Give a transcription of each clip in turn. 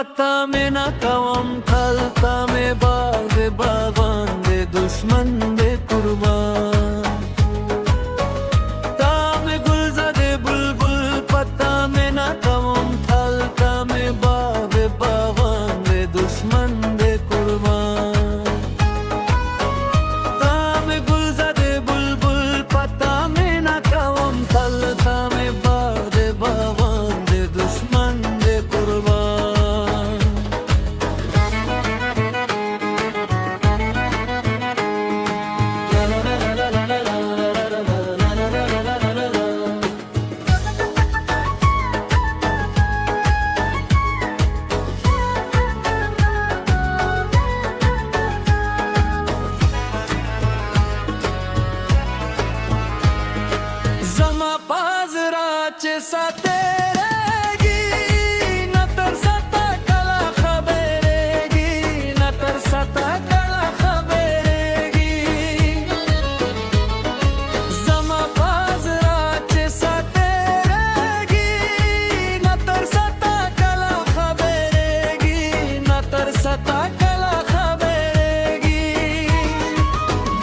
पता में न कवम खलता में बाग बागान दे दुश्मन दे कुर्बान ताम गुलज़ादे बुलबुल पता में न कवम खलता में बाग बागान दे दुश्मन दे कुर्बान ताम गुलज़ादे बुलबुल पता में न कवम खलता में बाग बागान दे दुश्मन दे कुर्बान Zama pazrace sa teregi na tarsata kala khaberegi na tarsata kala khaberegi Zama pazrace sa teregi na tarsata kala khaberegi na tarsata kala khaberegi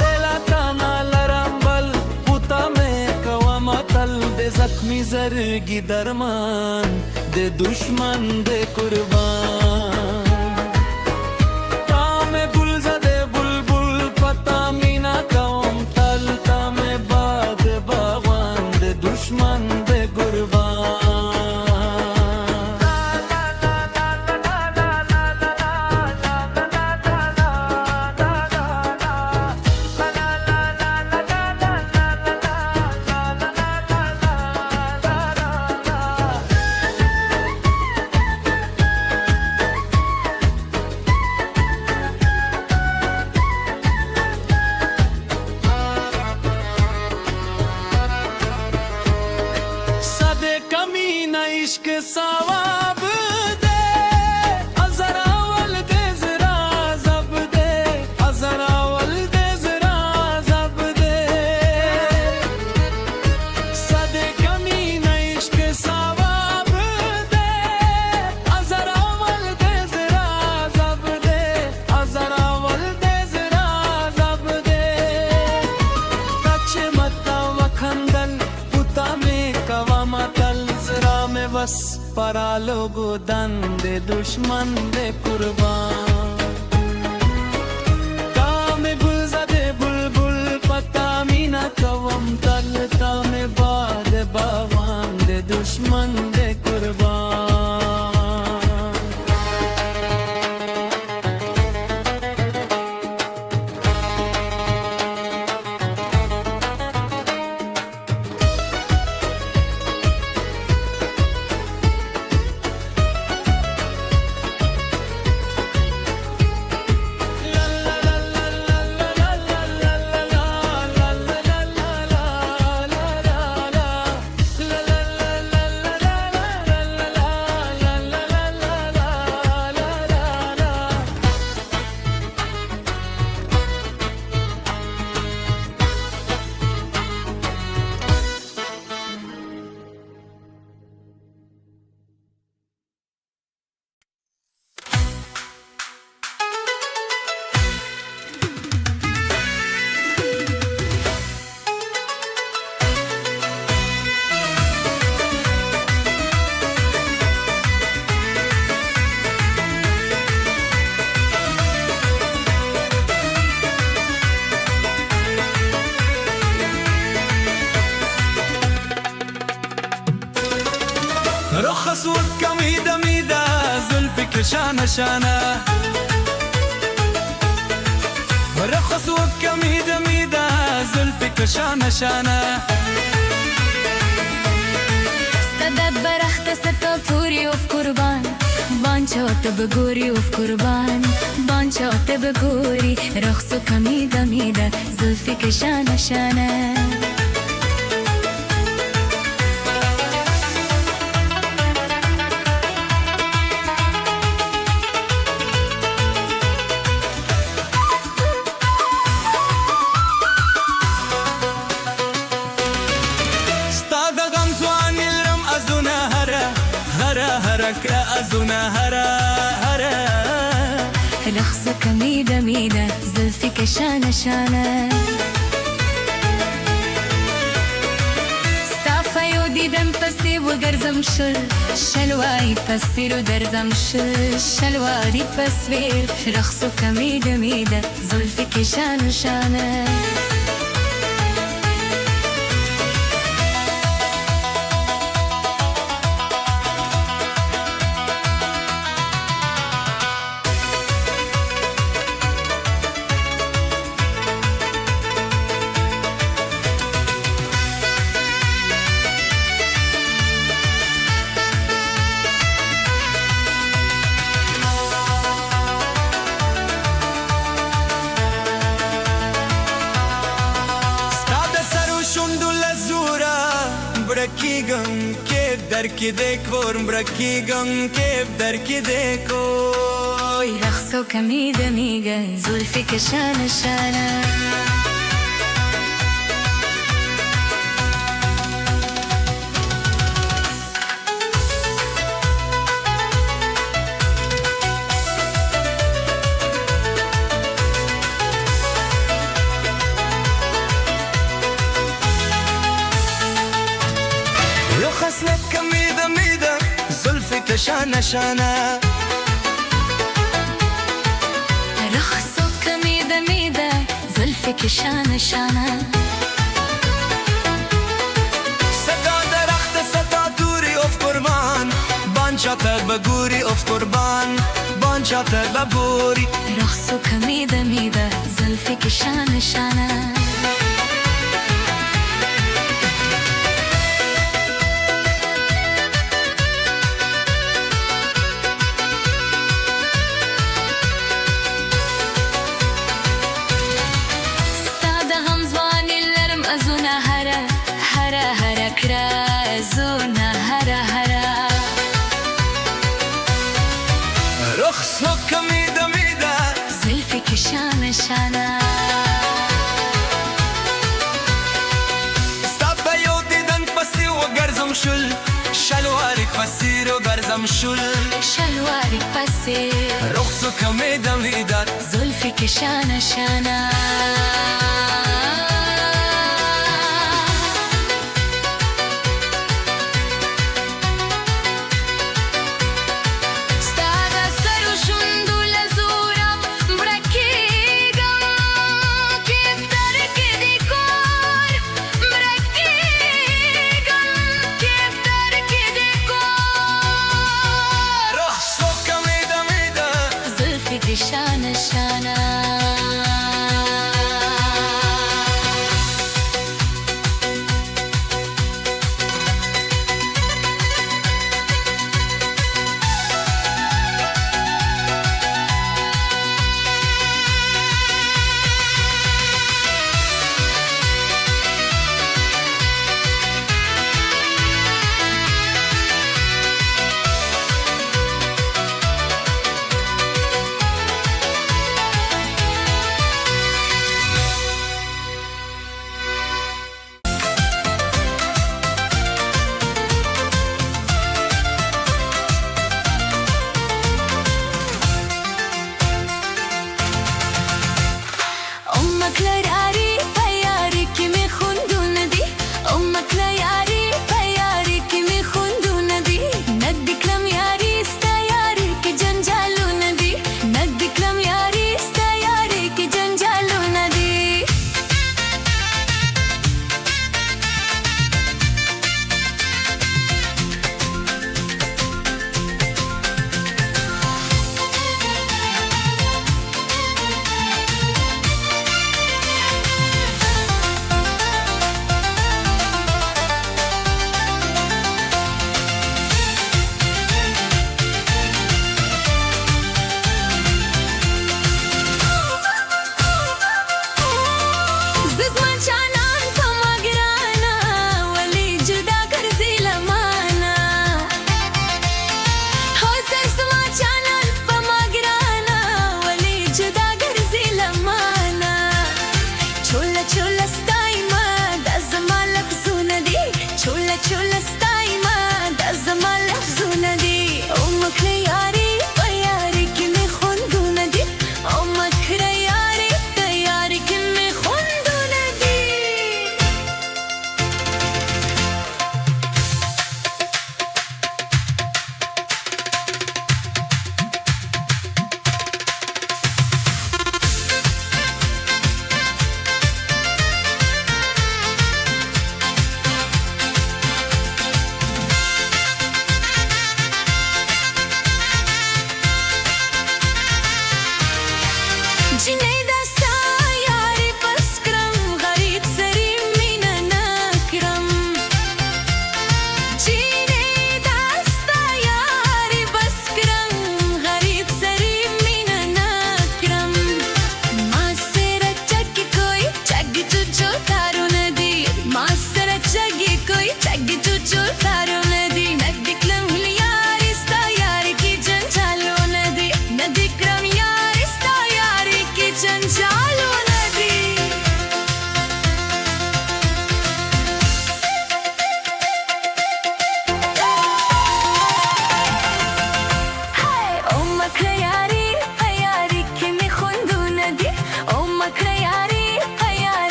Delatana larambal puta me matल दे जख्मी जरगी दरमान दे दुश्मन दे कुर्बान तामे गुलज़ादे बुलबुल पता मीना कौम तलता में बाग बागान दे दुश्मन दे कुर्बान कमीना इश्क सवाब दे अज़रावल दे ज़रा ज़ब दे अज़रावल दे ज़रा ज़ब दे सदे कमीना इश्क सवाब दे अज़रावल दे ज़रा ज़ब दे अज़रावल दे ज़रा ज़ब दे कच्चे मत्ता वखंदल पुता में कवा मतल में बस परा लोगो दंदे दुश्मन दे कुर्बान तामे गुलज़ादे बुलबुल पता मीना कवम तलता में बाद बावान दे दुश्मन दे कुर्बान رخص وكميدة ميدة زلفك شانة شانة رخص وكميدة ميدة زلفك شانة شانة استدبر اختصت طوري وفي قربان بانشو تبقوري وفي قربان بانشو تبقوري رخص وكميدة ميدة زلفك شانة شانة هرك أزنا هرا رخصك ميدة ميدة زلفك شانة شانة ستافايو ديدم پسی و گرزم شل شلواری پسی رو درزم شل شلواری پسویر رخصك ميدة ميدة زلفك شانة شانة برکیگم که در کی دکورم برکیگم که در کی دکوی رخصك ميدة ميدة زلفك شانة شانة رخص لك ميدة ميدة زلفك شانة شانة رخصك ميدة ميدة زلفك شانة شانة ستا درخت ستا دوری اف قربان بانچاتر بگوری اف قربان بانچاتر بگوری رخصك ميدة ميدة زلفك شانة شانة azuna hara hara hara kra azuna hara hara رخصك ميدة ميدة زلفك شانة شانة استابيو ديدن پسی و گرزم شل شلوارك پسی رو گرزم شل شلوارك پسی رخصك ميدة ميدة زلفك شانة شانة شانة شانة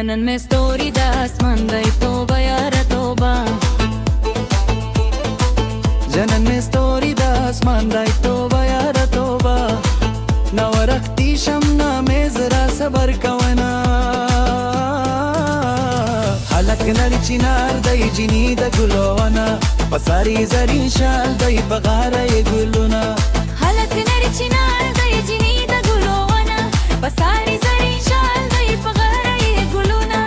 جنن में स्टोरी د आसमान दई तोबा यार तोबा जनन में स्टोरी द आसमान दई तोबा यार तोबा नवरक्ती शमना में जरा सबर कवना हलक नरचिनार दई जिनी द गुलोवना पसारी जरी शाल दई बगारा ये गुलुना हलक नरचिनार दई जिनी द गुलोवना पसारी जरी शाल दई बगारा ये गुलुना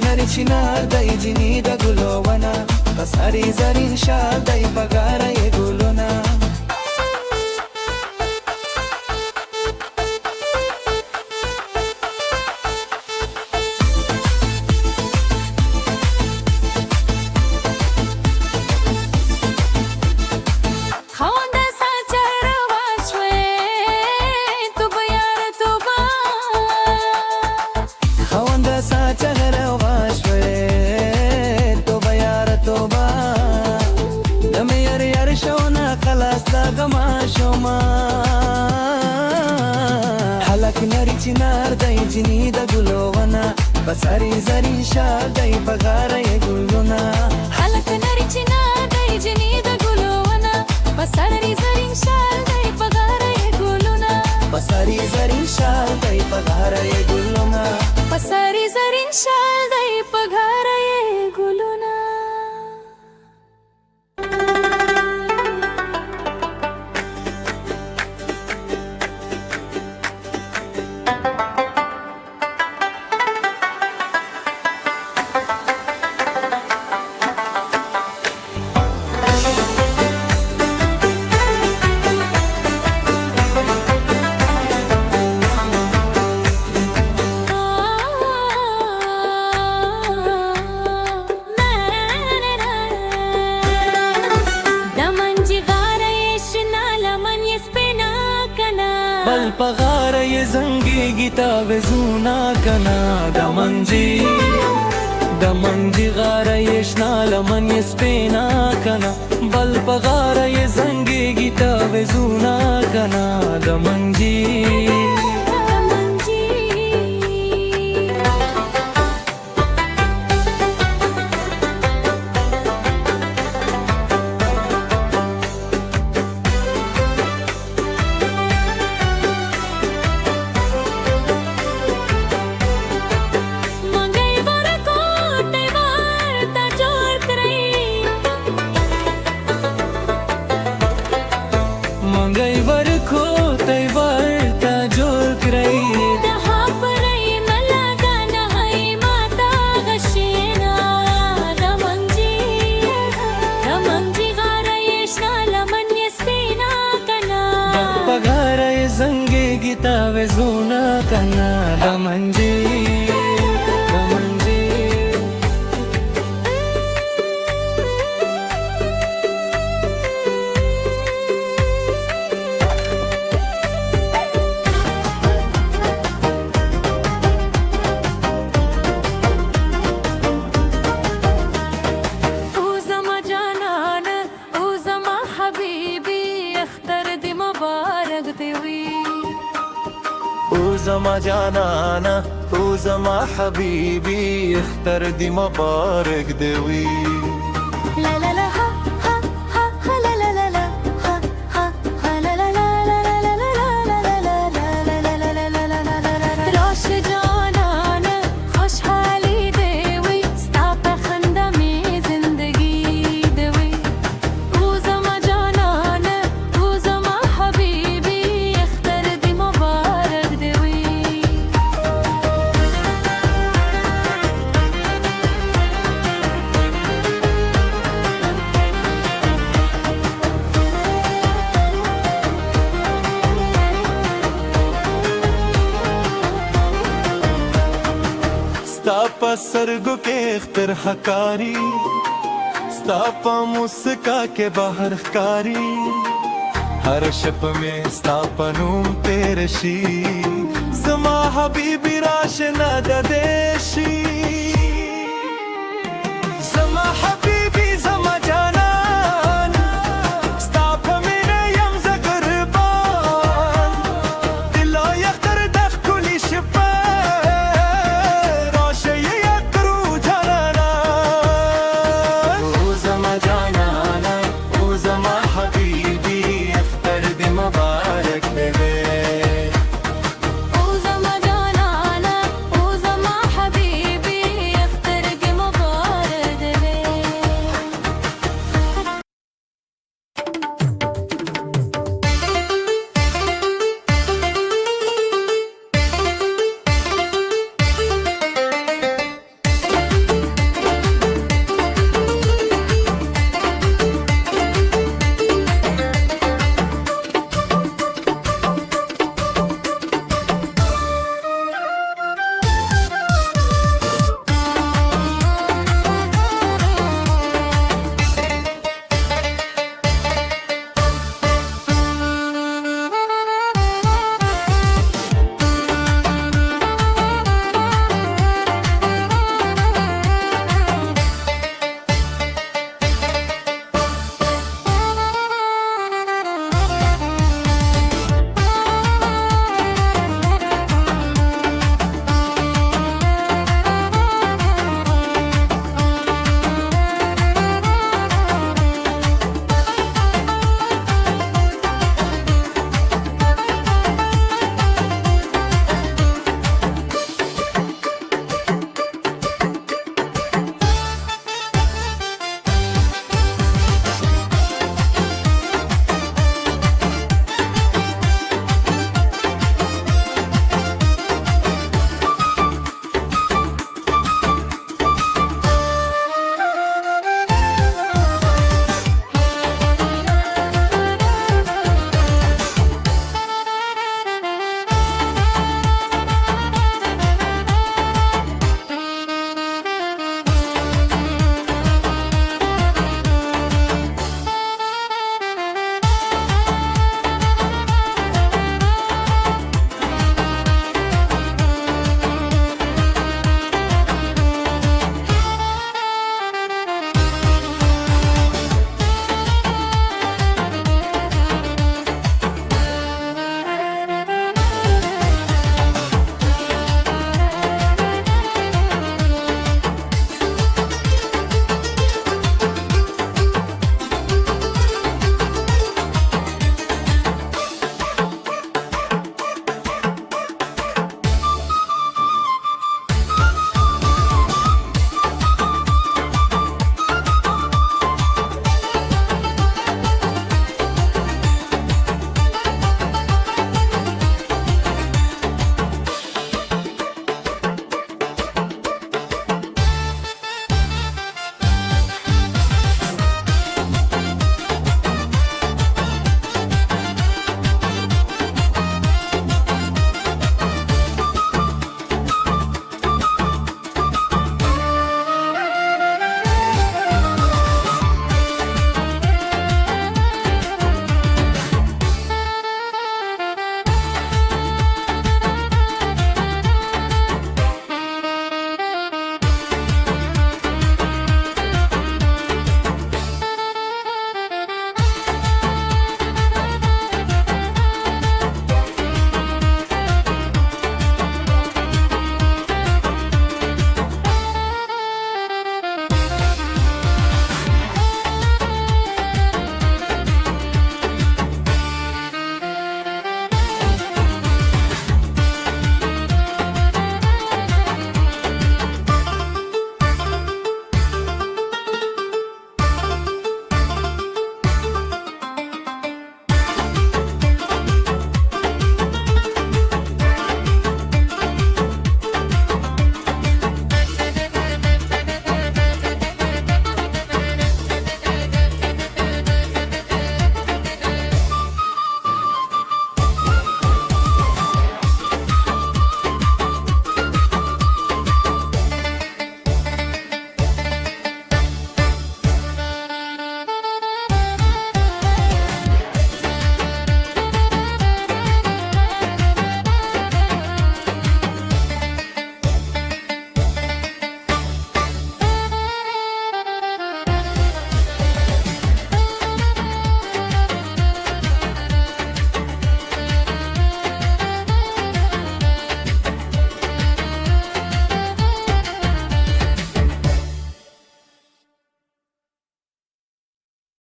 नरचिनार दई जिनी द गुलोवना पसारी जरी शाल दई बगारा ये गुलुना हलक नरचिनार दई जिनी द गुलोवना पसारी जरी शाल दई बगारा ये गुलुना हलक नरचिनार दई जिनी द गुलोवना पसारी जरी शाल दई बगारा ये गुलुना पसारी जरी शाल दई बगारा ये गुलुना पसारी जरी शाल दई बगारा ये गुलुना बल पगार ये जंगी गीता वेजुना कना दमंजी गार ये शनाल मन ये स्पेना कना बल पगार ये जंगी गीता वेजुना कना दमंजी गीता वेजुना कना दमंजी زما جانانا تو زما حبيبي اختر دي مبارك دوي لا لا لا ها ها ها ها لا لا لا لا ها ها ها لا لا لا لا لا لا لا لا لا لا روش جانانا خوشحالي دوي ستا په خندا می زندگی دوي تو زما جانانا تو زما حبيبي اختر دي مبارك دوي सर्गो के इख्तर हकारी स्तापा मुस्का के बाहर कारी हर शप में स्थापनुम तेरशी Zama habibi raşena da deşi Zama habibi